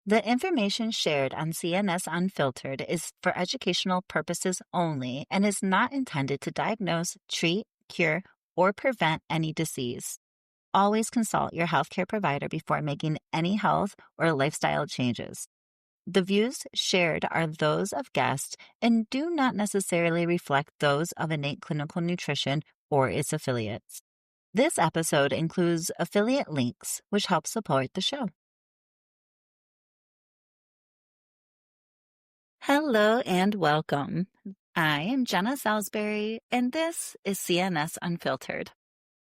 The information shared on CNS Unfiltered is for educational purposes only and is not intended to diagnose, treat, cure, or prevent any disease. Always consult your healthcare provider before making any health or lifestyle changes. The views shared are those of guests and do not necessarily reflect those of Innate Clinical Nutrition or its affiliates. This episode includes affiliate links, which help support the show. Hello and welcome. I am Jena Salisbury, and this is CNS Unfiltered,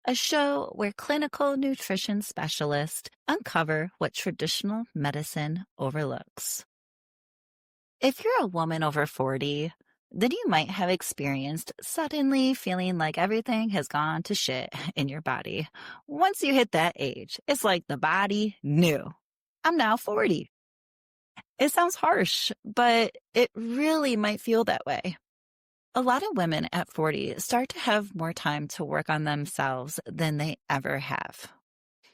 a show where clinical nutrition specialists uncover what traditional medicine overlooks. If you're a woman over 40, then you might have experienced suddenly feeling like everything has gone to shit in your body. Once you hit that age, it's like the body knew. I'm now 40. It sounds harsh, but it really might feel that way. A lot of women at 40 start to have more time to work on themselves than they ever have.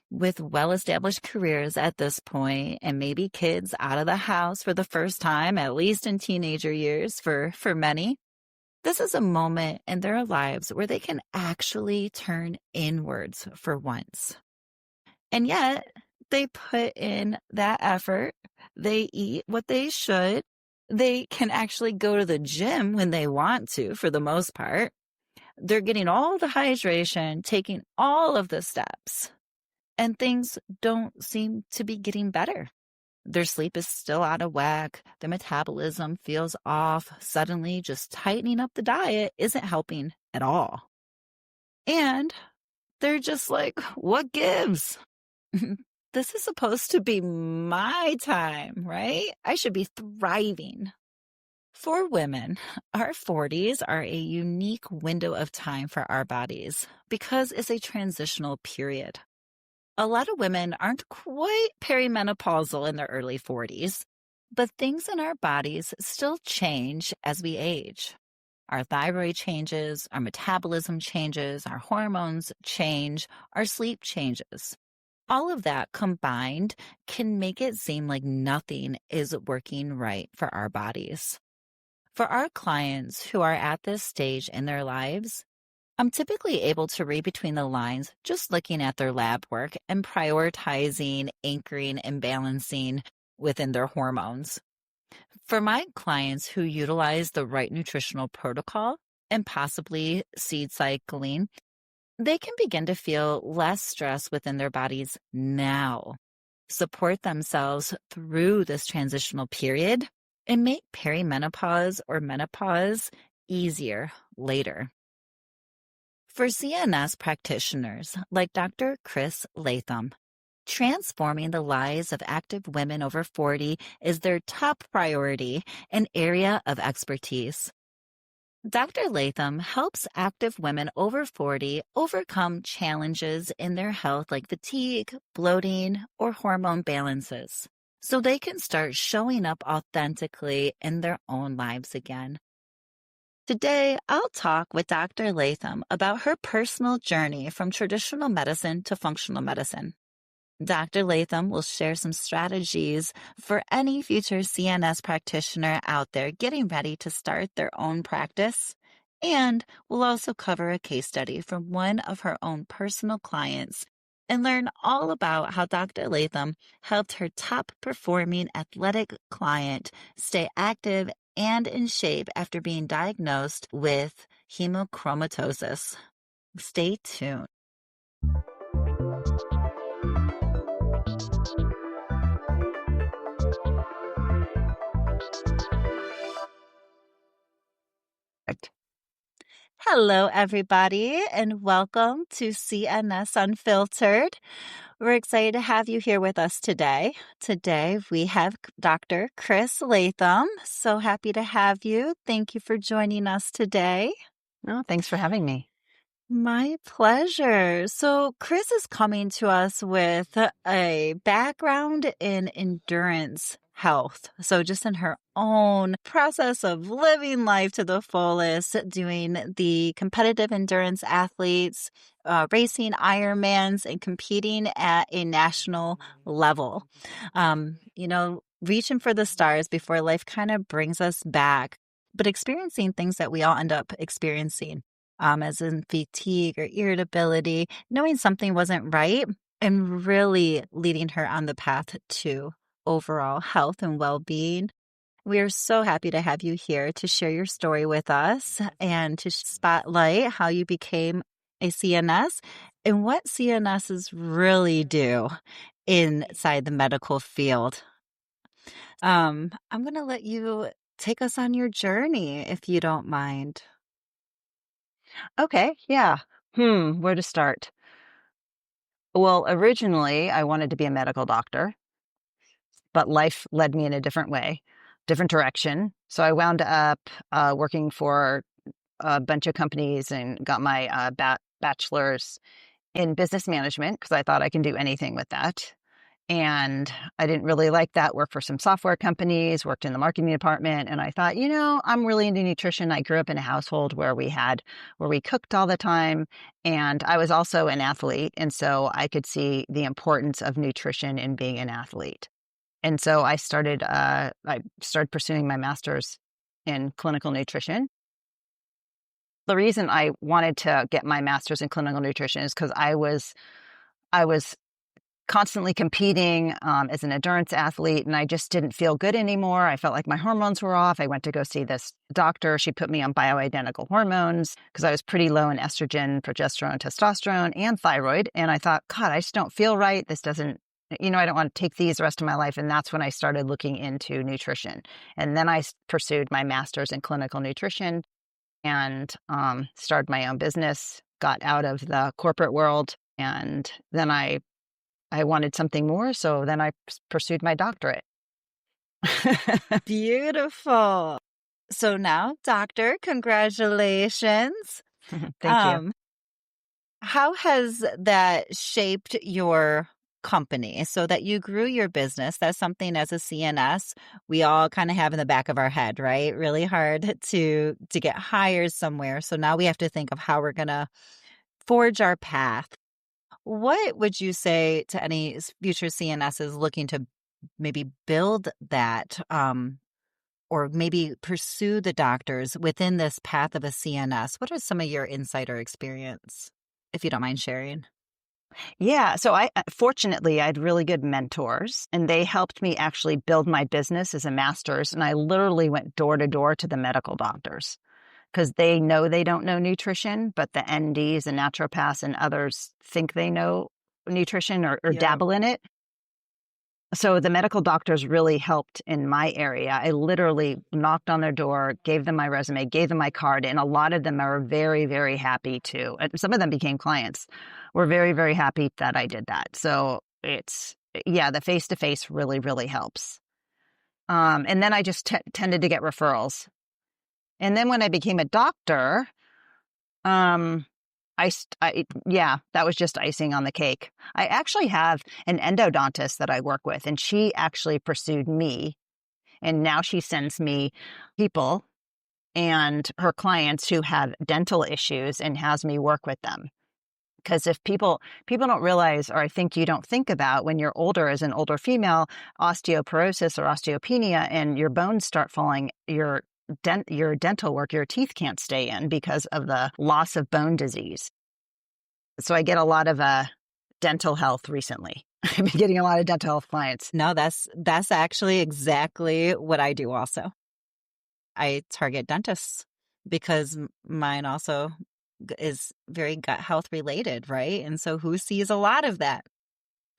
With well-established careers at this point and maybe kids out of the house for the first time, at least in teenager years for many, this is a moment in their lives where they can actually turn inwards for once. And yet, they put in that effort. They eat what they should. They can actually go to the gym when they want to, for the most part. They're getting all the hydration, taking all of the steps, and things don't seem to be getting better. Their sleep is still out of whack. Their metabolism feels off. Suddenly, just tightening up the diet isn't helping at all. And they're just like, what gives? This is supposed to be my time, right? I should be thriving. For women, our 40s are a unique window of time for our bodies because it's a transitional period. A lot of women aren't quite perimenopausal in their early 40s, but things in our bodies still change as we age. Our thyroid changes, our metabolism changes, our hormones change, our sleep changes. All of that combined can make it seem like nothing is working right for our bodies. For our clients who are at this stage in their lives, I'm typically able to read between the lines just looking at their lab work and prioritizing, anchoring, and balancing within their hormones. For my clients who utilize the right nutritional protocol and possibly seed cycling, they can begin to feel less stress within their bodies now, support themselves through this transitional period, and make perimenopause or menopause easier later. For CNS practitioners like Dr. Chris Latham, transforming the lives of active women over 40 is their top priority and area of expertise. Dr. Latham helps active women over 40 overcome challenges in their health like fatigue, bloating, or hormone balances, so they can start showing up authentically in their own lives again. Today, I'll talk with Dr. Latham about her personal journey from traditional medicine to functional medicine. Dr. Latham will share some strategies for any future CNS practitioner out there getting ready to start their own practice, and we'll also cover a case study from one of her own personal clients and learn all about how Dr. Latham helped her top-performing athletic client stay active and in shape after being diagnosed with hemochromatosis. Stay tuned. Hello, everybody, and welcome to CNS Unfiltered. We're excited to have you here with us today. Today, we have Dr. Chris Latham. So happy to have you. Thank you for joining us today. Oh, thanks for having me. My pleasure. So Chris is coming to us with a background in endurance health. So just in her own process of living life to the fullest, doing the competitive endurance athletes, racing Ironmans, and competing at a national level. reaching for the stars before life kind of brings us back, but experiencing things that we all end up experiencing, as in fatigue or irritability, knowing something wasn't right, and really leading her on the path to overall health and well being. We are so happy to have you here to share your story with us and to spotlight how you became a CNS and what CNSs really do inside the medical field. I'm going to let you take us on your journey if you don't mind. Okay, yeah. Where to start? Well, originally I wanted to be a medical doctor, but life led me in a different way, different direction. So I wound up working for a bunch of companies and got my bachelor's in business management because I thought I can do anything with that. And I didn't really like that. Worked for some software companies, worked in the marketing department. And I thought, I'm really into nutrition. I grew up in a household where we cooked all the time. And I was also an athlete. And so I could see the importance of nutrition in being an athlete. And so I started pursuing my master's in clinical nutrition. The reason I wanted to get my master's in clinical nutrition is because I was constantly competing as an endurance athlete, and I just didn't feel good anymore. I felt like my hormones were off. I went to go see this doctor. She put me on bioidentical hormones because I was pretty low in estrogen, progesterone, testosterone, and thyroid. And I thought, God, I just don't feel right. This doesn't, I don't want to take these the rest of my life. And that's when I started looking into nutrition. And then I pursued my master's in clinical nutrition and started my own business, got out of the corporate world. And then I wanted something more, so then I pursued my doctorate. Beautiful. So now, doctor, congratulations. Thank you. How has that shaped your company so that you grew your business? That's something as a CNS we all kind of have in the back of our head, right? Really hard to get hired somewhere. So now we have to think of how we're going to forge our path. What would you say to any future CNSs looking to maybe build that, or maybe pursue the doctors within this path of a CNS? What are some of your insider experience, if you don't mind sharing? Yeah, so fortunately I had really good mentors, and they helped me actually build my business as a master's. And I literally went door to door to the medical doctors because they know they don't know nutrition, but the NDs and naturopaths and others think they know nutrition or Yeah. dabble in it. So the medical doctors really helped in my area. I literally knocked on their door, gave them my resume, gave them my card, and a lot of them are very, very happy too. And some of them became clients. We're very, very happy that I did that. So the face-to-face really, really helps. And then I just tended to get referrals. And then when I became a doctor, um, that was just icing on the cake. I actually have an endodontist that I work with, and she actually pursued me. And now she sends me people and her clients who have dental issues and has me work with them. Because if people don't realize, or I think you don't think about when you're older as an older female, osteoporosis or osteopenia, and your bones start falling, your dental work, your teeth can't stay in because of the loss of bone disease. So I get a lot of dental health recently. I've been getting a lot of dental health clients. No, that's actually exactly what I do also. I target dentists because mine also is very gut health related, right? And so who sees a lot of that?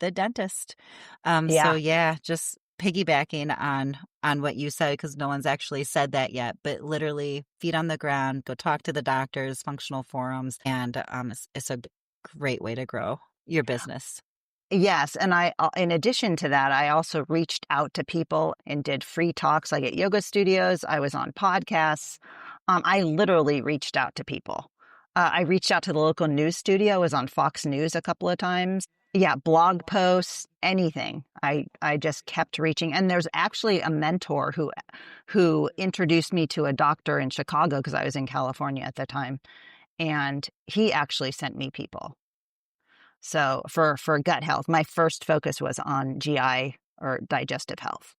The dentist. So Yeah. yeah, just piggybacking on what you said, because no one's actually said that yet, but literally feet on the ground, go talk to the doctors, functional forums, and it's a great way to grow your business. Yes. And in addition to that, I also reached out to people and did free talks like at yoga studios. I was on podcasts. I literally reached out to people. I reached out to the local news studio, was on Fox News a couple of times. Yeah, blog posts, anything. I just kept reaching. And there's actually a mentor who introduced me to a doctor in Chicago because I was in California at the time. And he actually sent me people. So for gut health, my first focus was on GI or digestive health.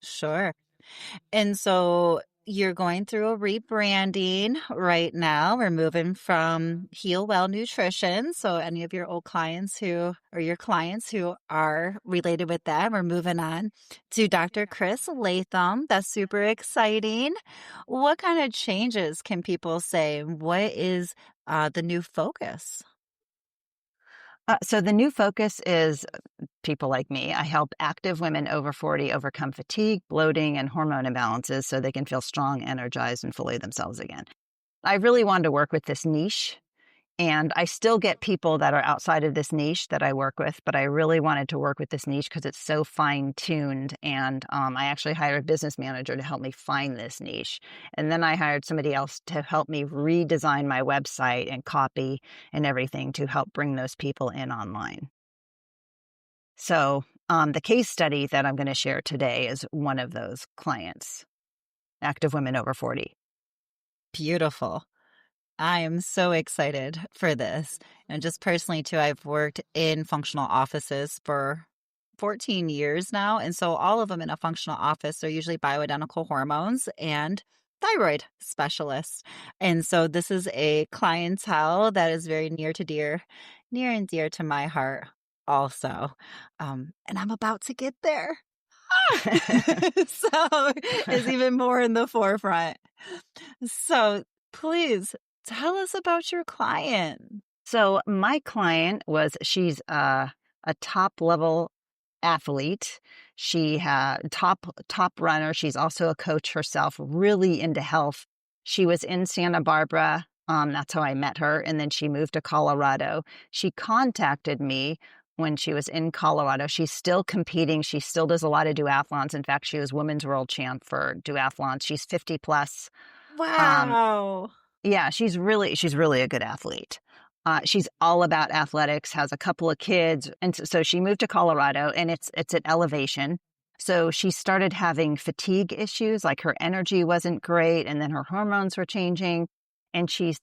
Sure. And so you're going through a rebranding right now. We're moving from Heal Well Nutrition. So any of your old clients who, or your clients who are related with that, we're moving on to Dr. Chris Latham. That's super exciting. What kind of changes can people say? What is the new focus? So the new focus is people like me. I help active women over 40 overcome fatigue, bloating, and hormone imbalances so they can feel strong, energized, and fully themselves again. I really wanted to work with this niche. And I still get people that are outside of this niche that I work with, but I really wanted to work with this niche because it's so fine tuned. And I actually hired a business manager to help me find this niche. And then I hired somebody else to help me redesign my website and copy and everything to help bring those people in online. So the case study that I'm going to share today is one of those clients, active women over 40. Beautiful. I am so excited for this. And just personally, too, I've worked in functional offices for 14 years now. And so all of them in a functional office are usually bioidentical hormones and thyroid specialists. And so this is a clientele that is very near and dear to my heart also. And I'm about to get there. So it's even more in the forefront. So please tell us about your client. So my client she's a top level athlete. She had top runner. She's also a coach herself, really into health. She was in Santa Barbara. That's how I met her. And then she moved to Colorado. She contacted me when she was in Colorado. She's still competing. She still does a lot of duathlons. In fact, she was women's world champ for duathlons. She's 50 plus. Um, Wow. yeah, she's really a good athlete. She's all about athletics, has a couple of kids, and so she moved to Colorado, and it's at elevation. So she started having fatigue issues, like her energy wasn't great, and then her hormones were changing. And she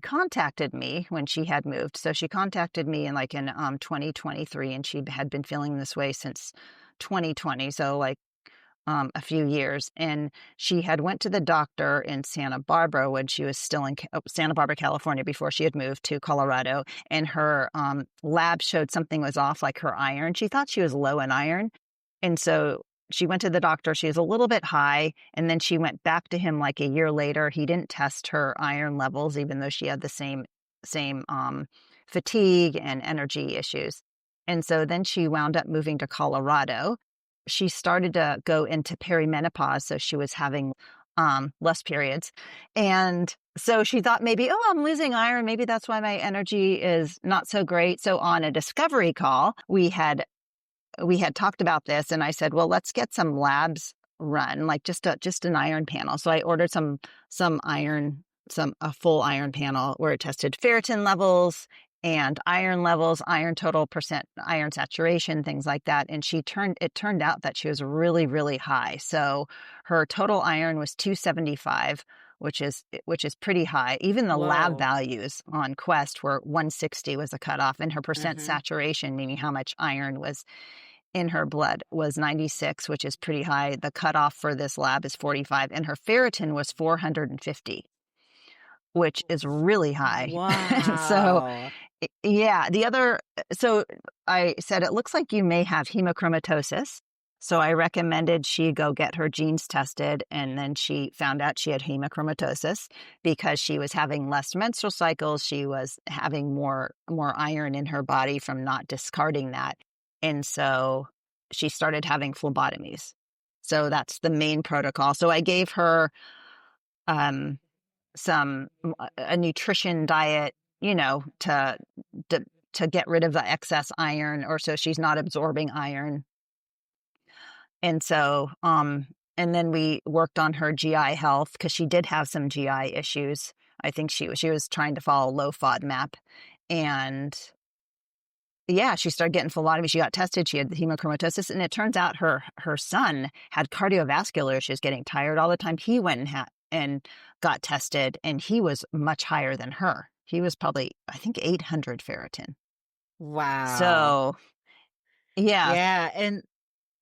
contacted me when she had moved. So she contacted me in 2023, and she had been feeling this way since 2020. So a few years, and she had went to the doctor in Santa Barbara when she was still in Santa Barbara, California, before she had moved to Colorado, and her lab showed something was off, like her iron. She thought she was low in iron, and so she went to the doctor. She was a little bit high, and then she went back to him like a year later. He didn't test her iron levels, even though she had the same fatigue and energy issues. And so then she wound up moving to Colorado. She started to go into perimenopause, so she was having less periods. And so she thought maybe, oh, I'm losing iron. Maybe that's why my energy is not so great. So on a discovery call, we had talked about this, and I said, well, let's get some labs run, like just an iron panel. So I ordered a full iron panel where it tested ferritin levels and iron levels, iron total percent, iron saturation, things like that. And it turned out that she was really, really high. So her total iron was 275, which is pretty high. Even the lab Whoa. values on Quest were 160 was a cutoff, and her percent Mm-hmm. saturation, meaning how much iron was in her blood, was 96, which is pretty high. The cutoff for this lab is 45, and her ferritin was 450, which is really high. So, Wow. yeah, so I said, it looks like you may have hemochromatosis. So I recommended she go get her genes tested. And then she found out she had hemochromatosis because she was having less menstrual cycles. She was having more iron in her body from not discarding that. And so she started having phlebotomies. So that's the main protocol. So I gave her um, a nutrition diet, to get rid of the excess iron, or so she's not absorbing iron. And so, and then we worked on her GI health because she did have some GI issues. I think she was trying to follow low FODMAP, and yeah, she started getting phlebotomy. She got tested. She had the hemochromatosis, and it turns out her son had cardiovascular issues, getting tired all the time. He went and got tested, and he was much higher than her. He was probably, I think, 800 ferritin. Wow. So, yeah. Yeah. And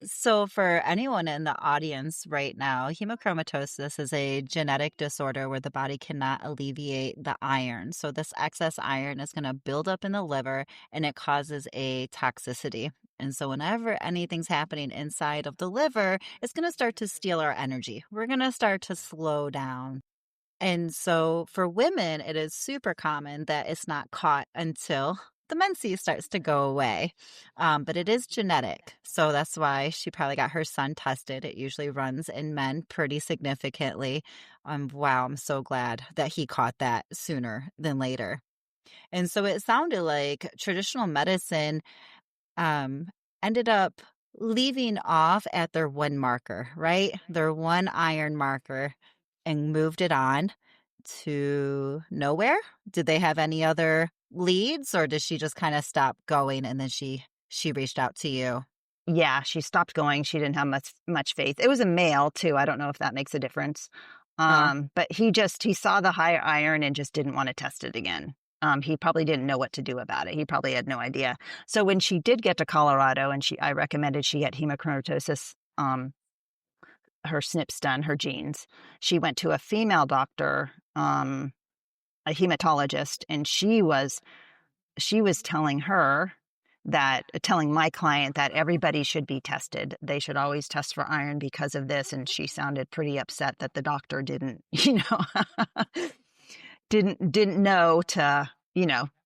So, for anyone in the audience right now, hemochromatosis is a genetic disorder where the body cannot alleviate the iron. So, this excess iron is going to build up in the liver and it causes a toxicity. And so, whenever anything's happening inside of the liver, it's going to start to steal our energy. We're going to start to slow down. And so for women, it is super common that it's not caught until the menses starts to go away. But it is genetic. So that's why she probably got her son tested. It usually runs in men pretty significantly. Wow, I'm so glad that he caught that sooner than later. And so it sounded like traditional medicine um, ended up leaving off at their one marker, right? Their one iron marker and moved it on to nowhere. Did they have any other leads or did she just kind of stop going and then she reached out to you? Yeah, she stopped going. She didn't have much faith. It was a male too. I don't know if that makes a difference. Uh, But he saw the high iron and just didn't want to test it again. He probably didn't know what to do about it. He probably had no idea. So when she did get to Colorado, and I recommended she get hemochromatosis, her SNPs done, her genes. She went to a female doctor, a hematologist, and she was telling my client that everybody should be tested. They should always test for iron because of this. And she sounded pretty upset that the doctor didn't, didn't know to,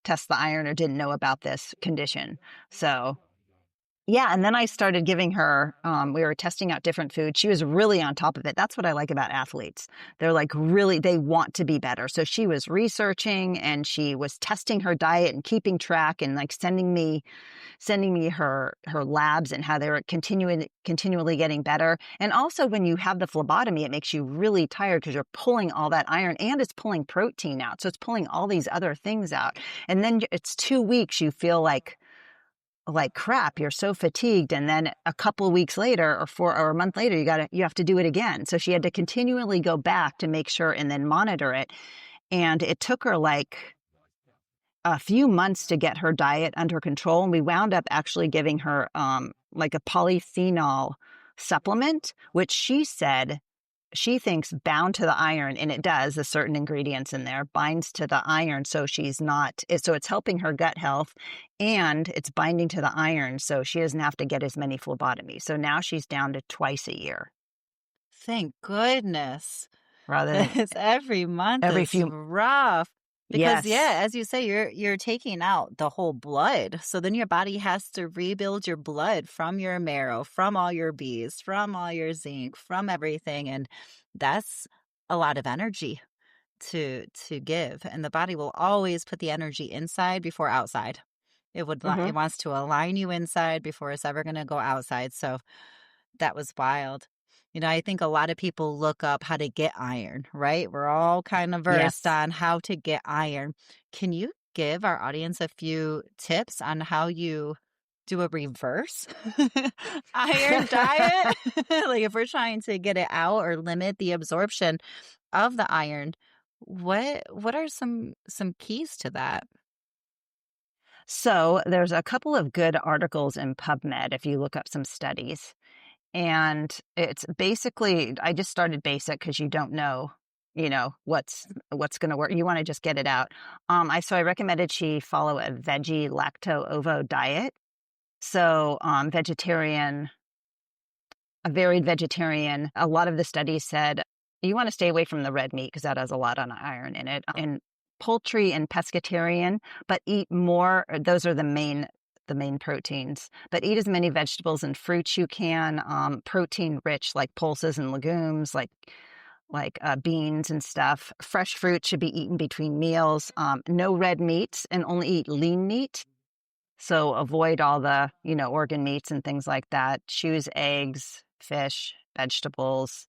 test the iron or didn't know about this condition. So yeah, and then I started giving her, we were testing out different foods. She was really on top of it. That's what I like about athletes. They're like really, they want to be better. So she was researching and she was testing her diet and keeping track and like sending me her labs and how they were continually getting better. And also when you have the phlebotomy, it makes you really tired because you're pulling all that iron and it's pulling protein out. So it's pulling all these other things out. And then it's 2 weeks, you feel like crap, you're so fatigued. And then a couple of weeks later or a month later, you have to do it again. So she had to continually go back to make sure and then monitor it. And it took her like a few months to get her diet under control. And we wound up actually giving her, like a polyphenol supplement, which she said she thinks bound to the iron, and it does. The certain ingredients in there binds to the iron, so it's helping her gut health, and it's binding to the iron, so she doesn't have to get as many phlebotomies. So now she's down to twice a year Thank goodness. rather than It's every month every is few. rough. Because Yes. yeah, as you say, you're taking out the whole blood. So then your body has to rebuild your blood from your marrow, from all your Bs, from all your zinc, from everything. And that's a lot of energy to give. And the body will always put the energy inside before outside. It Hmm. wants to align you inside before it's ever going to go outside. So that was wild. I think a lot of people look up how to get iron, right? We're all kind of versed Yes. on how to get iron. Can you give our audience a few tips on how you do a reverse iron diet? Like if we're trying to get it out or limit the absorption of the iron, what are some keys to that? So there's a couple of good articles in PubMed if you look up some studies. And it's basically, I just started basic because you don't know, what's going to work. You want to just get it out. So I recommended she follow a veggie lacto ovo diet. So, a varied vegetarian. A lot of the studies said you want to stay away from the red meat because that has a lot of iron in it. And poultry and pescatarian, but eat more. Those are the main proteins. But eat as many vegetables and fruits you can. Protein rich, like pulses and legumes, like beans and stuff. Fresh fruit should be eaten between meals. No red meats and only eat lean meat. So avoid all the, organ meats and things like that. Choose eggs, fish, vegetables,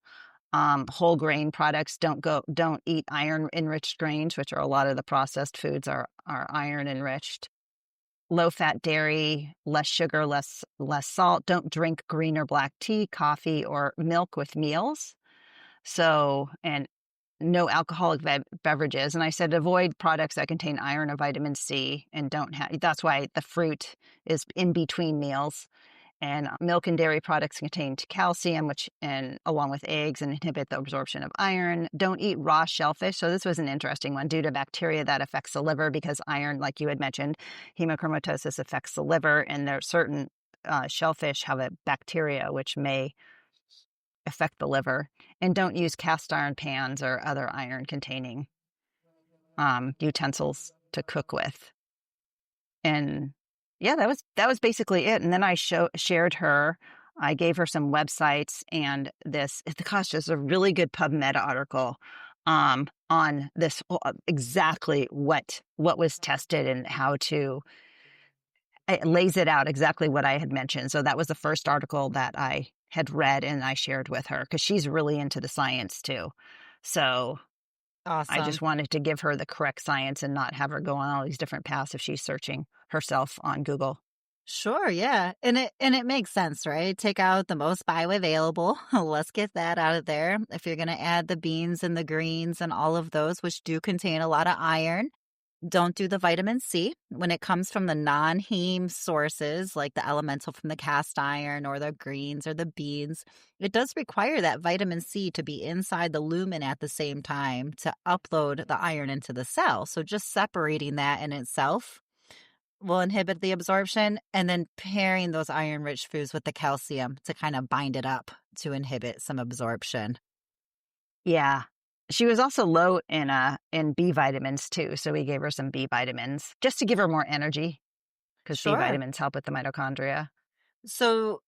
whole grain products. Don't eat iron enriched grains, which are a lot of the processed foods are iron enriched. Low fat dairy, less sugar, less salt. Don't drink green or black tea, coffee, or milk with meals. So, and no alcoholic beverages. And I said, avoid products that contain iron or vitamin C and don't have, that's why the fruit is in between meals. And milk and dairy products contain calcium, which, and along with eggs, and inhibit the absorption of iron. Don't eat raw shellfish. So this was an interesting one due to bacteria that affects the liver, because iron, like you had mentioned, hemochromatosis affects the liver, and there are certain shellfish have a bacteria which may affect the liver. And don't use cast iron pans or other iron containing utensils to cook with. And yeah, that was basically it. And then I shared her. I gave her some websites, and gosh, there's a really good PubMed article on this, exactly what was tested and how to. It lays it out exactly what I had mentioned. So that was the first article that I had read and I shared with her, because she's really into the science too. So I Awesome. just wanted to give her the correct science and not have her go on all these different paths if she's searching herself on Google. Sure, yeah. And it makes sense, right? Take out the most bioavailable. Let's get that out of there. If you're going to add the beans and the greens and all of those, which do contain a lot of iron, don't do the vitamin C. When it comes from the non-heme sources, like the elemental from the cast iron or the greens or the beans, it does require that vitamin C to be inside the lumen at the same time to upload the iron into the cell. So just separating that in itself will inhibit the absorption, and then pairing those iron-rich foods with the calcium to kind of bind it up to inhibit some absorption. Yeah. She was also low in B vitamins too, so we gave her some B vitamins just to give her more energy, because B Sure. vitamins help with the mitochondria. So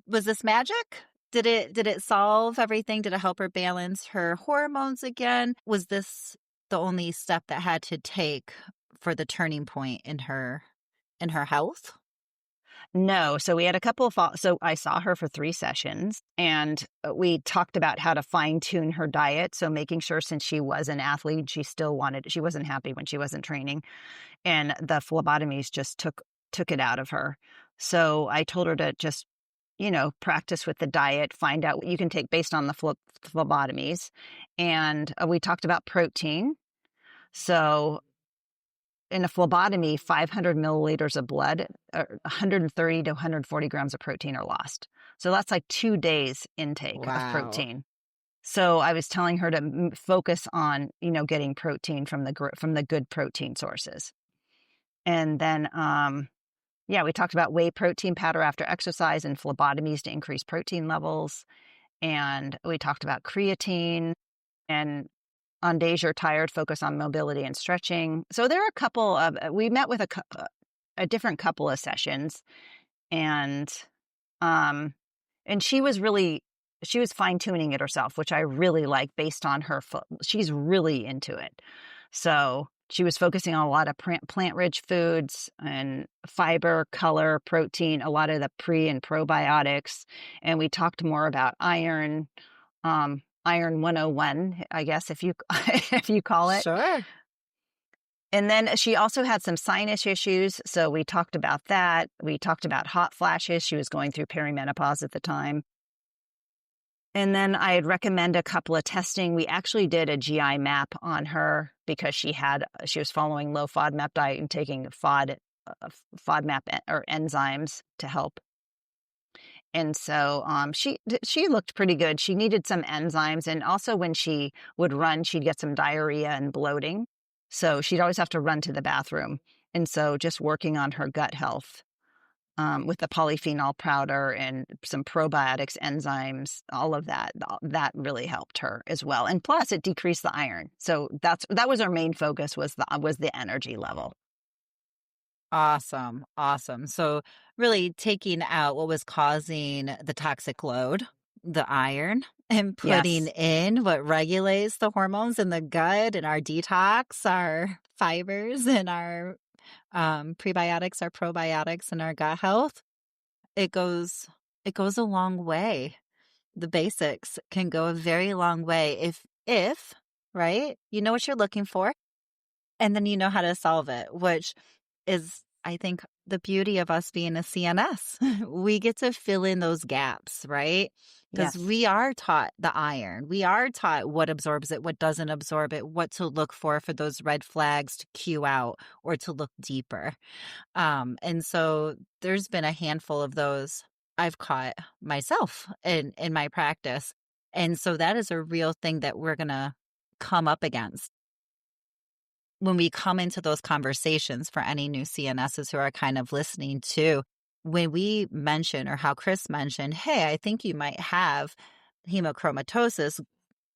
was this magic? Did it solve everything? Did it help her balance her hormones again? Was this the only step that had to take for the turning point in her health? No, so we had a couple of so I saw her for 3 sessions, and we talked about how to fine tune her diet. So making sure, since she was an athlete, she wasn't happy when she wasn't training, and the phlebotomies just took it out of her. So I told her to just, practice with the diet, find out what you can take based on the phlebotomies. And we talked about protein. So in a phlebotomy, 500 milliliters of blood, 130 to 140 grams of protein are lost. So that's like 2 days intake of Wow. protein. So I was telling her to focus on, getting protein from the good protein sources. And then, yeah, we talked about whey protein powder after exercise and phlebotomies to increase protein levels. And we talked about creatine, and on days you're tired, focus on mobility and stretching. So there are a couple of, we met with a different couple of sessions, and, um, and she was fine tuning it herself, which I really like based on her she's really into it. So she was focusing on a lot of plant rich foods and fiber, color, protein, a lot of the pre and probiotics. And we talked more about iron, iron 101, I guess, if you if you call it. Sure. And then she also had some sinus issues, so we talked about that. We talked about hot flashes. She was going through perimenopause at the time. And then I'd recommend a couple of testing. We actually did a GI map on her, because she was following low FODMAP diet and taking FODMAP or enzymes to help. And so she looked pretty good. She needed some enzymes, and also when she would run, she'd get some diarrhea and bloating. So she'd always have to run to the bathroom. And so just working on her gut health, with the polyphenol powder and some probiotics, enzymes, all of that really helped her as well. And plus, it decreased the iron. So that was our main focus, was the energy level. Awesome. Awesome. So really taking out what was causing the toxic load, the iron, and putting Yes. in what regulates the hormones in the gut and our detox, our fibers and our prebiotics, our probiotics and our gut health. It goes a long way. The basics can go a very long way if, right? You know what you're looking for, and then you know how to solve it, which is, I think, the beauty of us being a CNS. We get to fill in those gaps, right? Because Yes. we are taught the iron. We are taught what absorbs it, what doesn't absorb it, what to look for those red flags to cue out or to look deeper. And so there's been a handful of those I've caught myself in my practice. And so that is a real thing that we're going to come up against when we come into those conversations for any new CNSs who are kind of listening to. When we mention, or how Chris mentioned, hey, I think you might have hemochromatosis,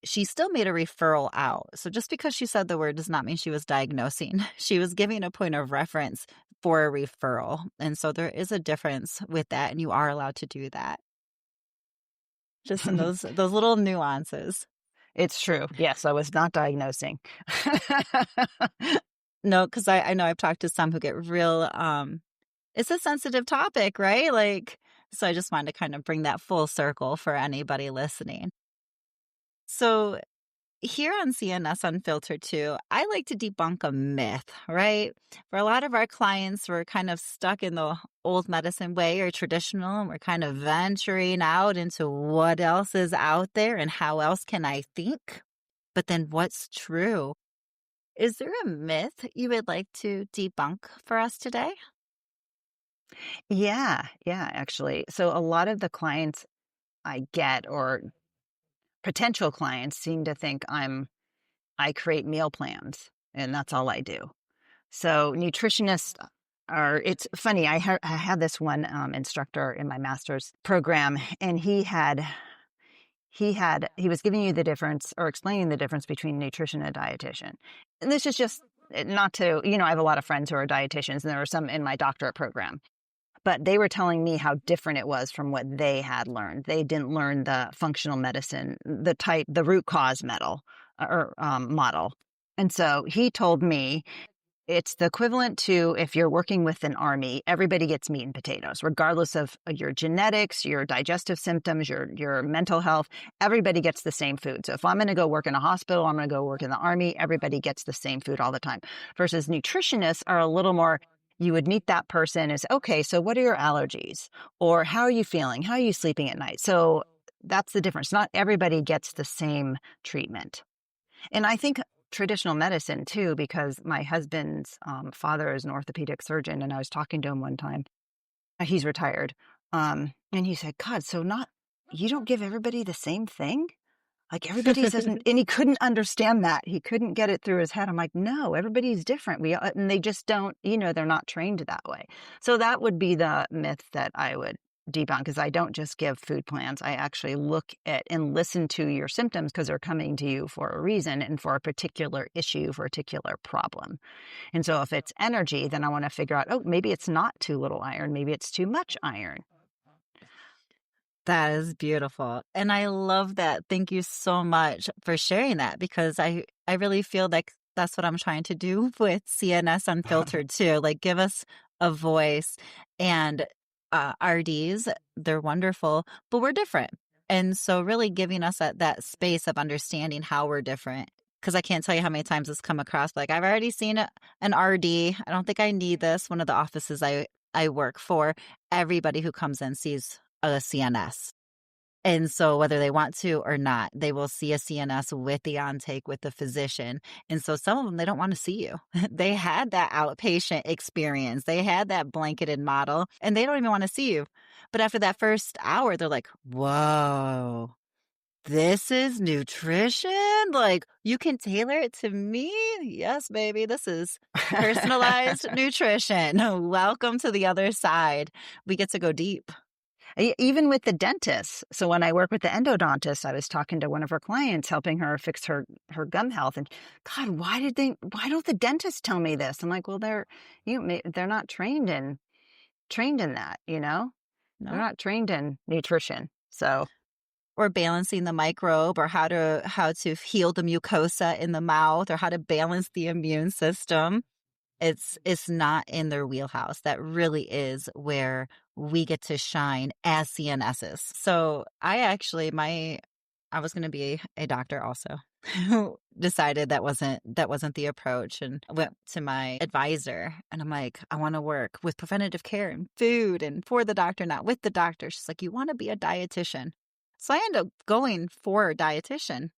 she still made a referral out. So just because she said the word does not mean she was diagnosing. She was giving a point of reference for a referral. And so there is a difference with that, and you are allowed to do that. Just in those little nuances. It's true. Yes, I was not diagnosing. No, because I know I've talked to some who get real, it's a sensitive topic, right? Like, so I just wanted to kind of bring that full circle for anybody listening. So here on CNS Unfiltered too, I like to debunk a myth, right? For a lot of our clients, we're kind of stuck in the old medicine way or traditional, and we're kind of venturing out into what else is out there and how else can I think? But then what's true? Is there a myth you would like to debunk for us today? Yeah, actually. So a lot of the clients I get, or potential clients, seem to think I create meal plans and that's all I do. So nutritionists are, it's funny, I had this one instructor in my master's program, and he was giving you the difference, or explaining the difference between nutrition and dietitian. And this is just not to, I have a lot of friends who are dietitians, and there were some in my doctorate program. But they were telling me how different it was from what they had learned. They didn't learn the functional medicine, the root cause model. And so he told me it's the equivalent to if you're working with an army, everybody gets meat and potatoes, regardless of your genetics, your digestive symptoms, your mental health. Everybody gets the same food. So if I'm going to go work in a hospital, I'm going to go work in the army, everybody gets the same food all the time. Versus nutritionists are a little more, you would meet that person as, okay, so what are your allergies? Or how are you feeling? How are you sleeping at night? So that's the difference. Not everybody gets the same treatment. And I think traditional medicine too, because my husband's father is an orthopedic surgeon, and I was talking to him one time. He's retired. And he said, God, so you don't give everybody the same thing? Like everybody doesn't, and he couldn't understand that. He couldn't get it through his head. I'm like, no, everybody's different. And they just don't, they're not trained that way. So that would be the myth that I would debunk, because I don't just give food plans. I actually look at and listen to your symptoms, because they're coming to you for a reason and for a particular issue, for a particular problem. And so if it's energy, then I want to figure out, oh, maybe it's not too little iron. Maybe it's too much iron. That is beautiful. And I love that. Thank you so much for sharing that, because I really feel like that's what I'm trying to do with CNS Unfiltered too. Like, give us a voice. And RDs, they're wonderful, but we're different. And so really giving us that space of understanding how we're different. Because I can't tell you how many times it's come across. Like, I've already seen an RD. I don't think I need this. One of the offices I work for, everybody who comes in sees a CNS. And so whether they want to or not, they will see a CNS with the on-take with the physician. And so some of them, they don't want to see you. They had that outpatient experience. They had that blanketed model, and they don't even want to see you. But after that first hour, they're like, whoa, this is nutrition? Like, you can tailor it to me? Yes, baby. This is personalized nutrition. Welcome to the other side. We get to go deep. Even with the dentist. So when I work with the endodontist, I was talking to one of her clients, helping her fix her gum health. And God, why don't the dentists tell me this? I'm like, well, they're not trained in that, No. They're not trained in nutrition. So, or balancing the microbe, or how to heal the mucosa in the mouth, or how to balance the immune system. It's not in their wheelhouse. That really is where we get to shine as CNSs. So I was going to be a doctor also. Who decided that wasn't the approach, and went to my advisor, and I'm like, I want to work with preventative care and food and for the doctor, not with the doctor. She's like, you want to be a dietitian. So I end up going for a dietitian.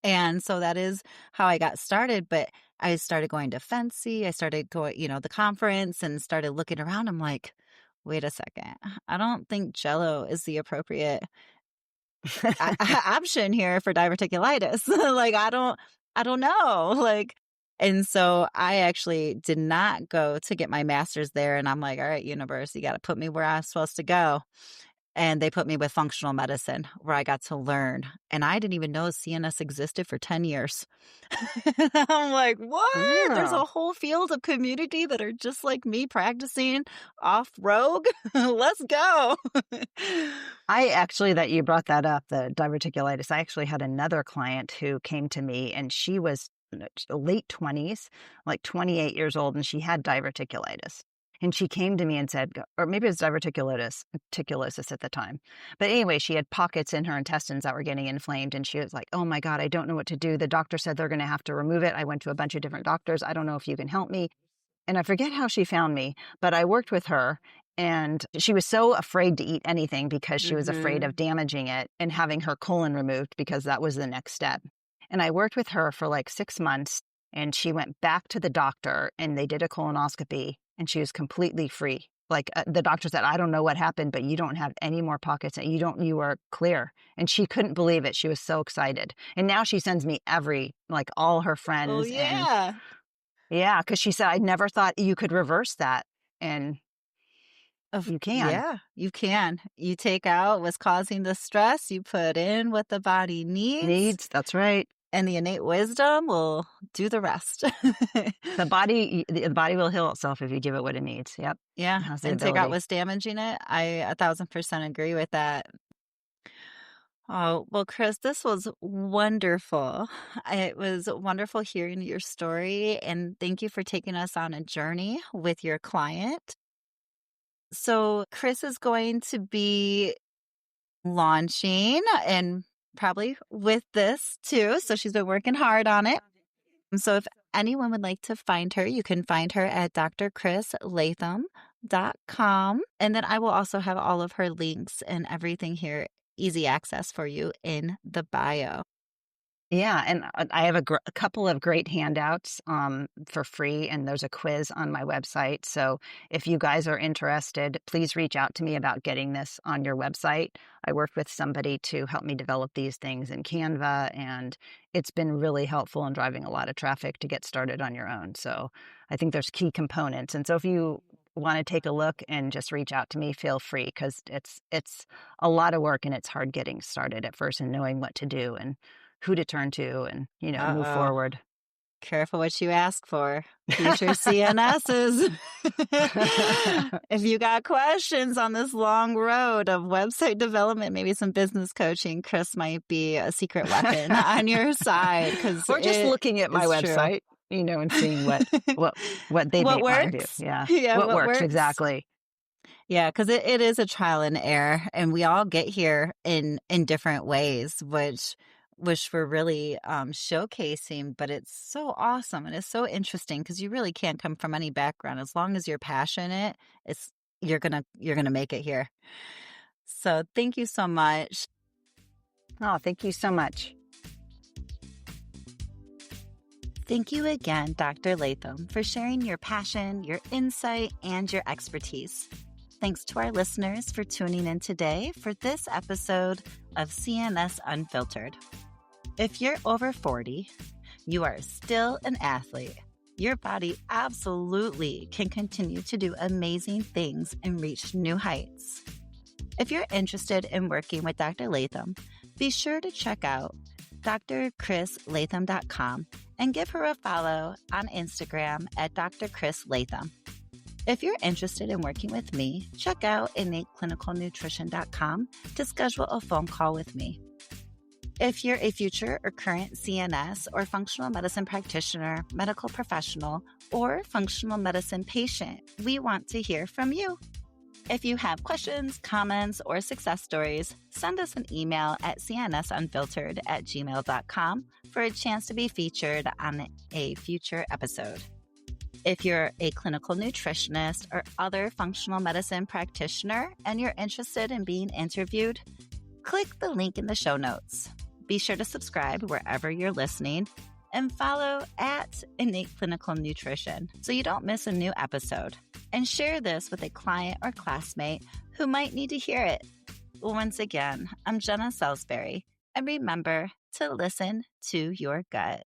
And so that is how I got started. But I started going to Fancy. I started going, the conference, and started looking around. I'm like, wait a second. I don't think Jello is the appropriate option here for diverticulitis. Like, I don't know. Like, and so I actually did not go to get my master's there. And I'm like, all right, universe, you got to put me where I'm supposed to go. And they put me with functional medicine where I got to learn. And I didn't even know CNS existed for 10 years. I'm like, what? There's Yeah. a whole field of community that are just like me practicing off rogue. Let's go. I actually, that you brought that up, the diverticulitis, I actually had another client who came to me and she was late 20s, like 28 years old, and she had diverticulitis. And she came to me and said, or maybe it was diverticulosis at the time. But anyway, she had pockets in her intestines that were getting inflamed. And she was like, oh my God, I don't know what to do. The doctor said they're going to have to remove it. I went to a bunch of different doctors. I don't know if you can help me. And I forget how she found me, but I worked with her and she was so afraid to eat anything because she was afraid of damaging it and having her colon removed because that was the next step. And I worked with her for like 6 months and she went back to the doctor and they did a colonoscopy and she was completely free. Like the doctor said, I don't know what happened, but you don't have any more pockets. You are clear. And she couldn't believe it. She was so excited. And now she sends me all her friends. Oh, yeah. Yeah, because she said, I never thought you could reverse that. And you can. Yeah, you can. You take out what's causing the stress, you put in what the body needs. That's right. And the innate wisdom will do the rest. The body will heal itself if you give it what it needs. Yep. Yeah, and take out what's damaging it. I 1,000% agree with that. Oh, well, Chris, this was wonderful. It was wonderful hearing your story, and thank you for taking us on a journey with your client. So Chris is going to be launching and probably with this too. So she's been working hard on it. So if anyone would like to find her, you can find her at drchrislatham.com. And then I will also have all of her links and everything here, easy access for you in the bio. Yeah, and I have a couple of great handouts for free, and there's a quiz on my website. So if you guys are interested, please reach out to me about getting this on your website. I worked with somebody to help me develop these things in Canva, and it's been really helpful in driving a lot of traffic to get started on your own. So I think there's key components. And so if you want to take a look and just reach out to me, feel free, because it's a lot of work and it's hard getting started at first and knowing what to do and who to turn to and, move forward. Careful what you ask for. Future CNSs. If you got questions on this long road of website development, maybe some business coaching, Chris might be a secret weapon on your side. Or just looking at my website, and seeing what they may want to do. Yeah. What works exactly. Yeah, because it is a trial and error, and we all get here in different ways, which we're really showcasing, but it's so awesome and it's so interesting because you really can't come from any background. As long as you're passionate, you're gonna make it here. So thank you so much. Oh, thank you so much. Thank you again, Dr. Latham, for sharing your passion, your insight, and your expertise. Thanks to our listeners for tuning in today for this episode of CNS Unfiltered. If you're over 40, you are still an athlete. Your body absolutely can continue to do amazing things and reach new heights. If you're interested in working with Dr. Latham, be sure to check out drchrislatham.com and give her a follow on Instagram at drchrislatham. If you're interested in working with me, check out innateclinicalnutrition.com to schedule a phone call with me. If you're a future or current CNS or functional medicine practitioner, medical professional, or functional medicine patient, we want to hear from you. If you have questions, comments, or success stories, send us an email at cnsunfiltered@gmail.com for a chance to be featured on a future episode. If you're a clinical nutritionist or other functional medicine practitioner and you're interested in being interviewed, click the link in the show notes. Be sure to subscribe wherever you're listening and follow at Innate Clinical Nutrition so you don't miss a new episode. And share this with a client or classmate who might need to hear it. Once again, I'm Jena Salisbury, and remember to listen to your gut.